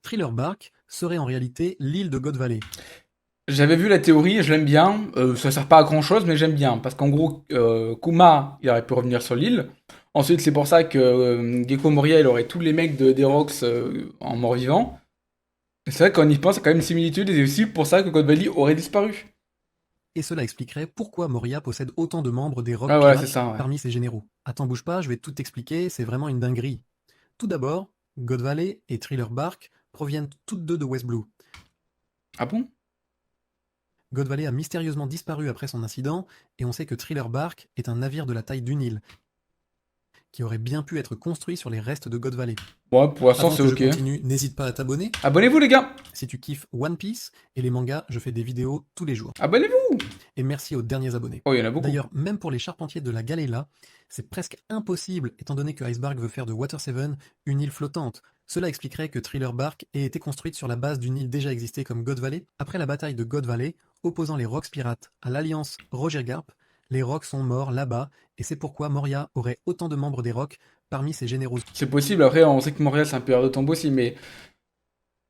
Thriller Bark serait en réalité l'île de God Valley. J'avais vu la théorie, je l'aime bien. Ça sert pas à grand chose, mais j'aime bien. Parce qu'en gros, Kuma, il aurait pu revenir sur l'île. Ensuite, c'est pour ça que Gecko Moria, il aurait tous les mecs d'Erox en mort-vivant. Et c'est vrai qu'on y pense, il y a quand même une similitude, et c'est aussi pour ça que God Valley aurait disparu. Et cela expliquerait pourquoi Moria possède autant de membres des Rock Ah voilà, c'est Pirates ça, ouais. parmi ses généraux. Attends, bouge pas, je vais tout expliquer, c'est vraiment une dinguerie. Tout d'abord, God Valley et Thriller Bark proviennent toutes deux de West Blue. Ah bon? God Valley a mystérieusement disparu après son incident, et on sait que Thriller Bark est un navire de la taille d'une île, qui aurait bien pu être construit sur les restes de God Valley. Ouais, pour l'instant, Avant c'est que je ok. continue, n'hésite pas à t'abonner. Abonnez-vous, les gars! Si tu kiffes One Piece et les mangas, je fais des vidéos tous les jours. Abonnez-vous! Et merci aux derniers abonnés. Oh, il y en a beaucoup. D'ailleurs, même pour les charpentiers de la Galela, c'est presque impossible étant donné que Icebark veut faire de Water 7 une île flottante. Cela expliquerait que Thriller Bark ait été construite sur la base d'une île déjà existée comme God Valley. Après la bataille de God Valley, opposant les Rocks pirates à l'alliance Roger Garp, les Rocks sont morts là-bas, et c'est pourquoi Moria aurait autant de membres des Rocks parmi ses généraux. C'est possible, après, on sait que Montréal, c'est un pilleur de tombeau aussi, mais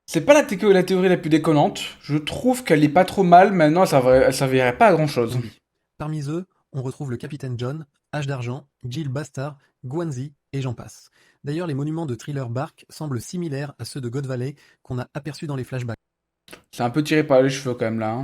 c'est pas la théorie la plus déconnante. Je trouve qu'elle est pas trop mal, maintenant, elle servirait pas à grand chose. Zombies. Parmi eux, on retrouve le capitaine John, Hache d'Argent, Jill Bastard, Guanzi et j'en passe. D'ailleurs, les monuments de Thriller Bark semblent similaires à ceux de God Valley qu'on a aperçus dans les flashbacks. C'est un peu tiré par les cheveux quand même là, hein.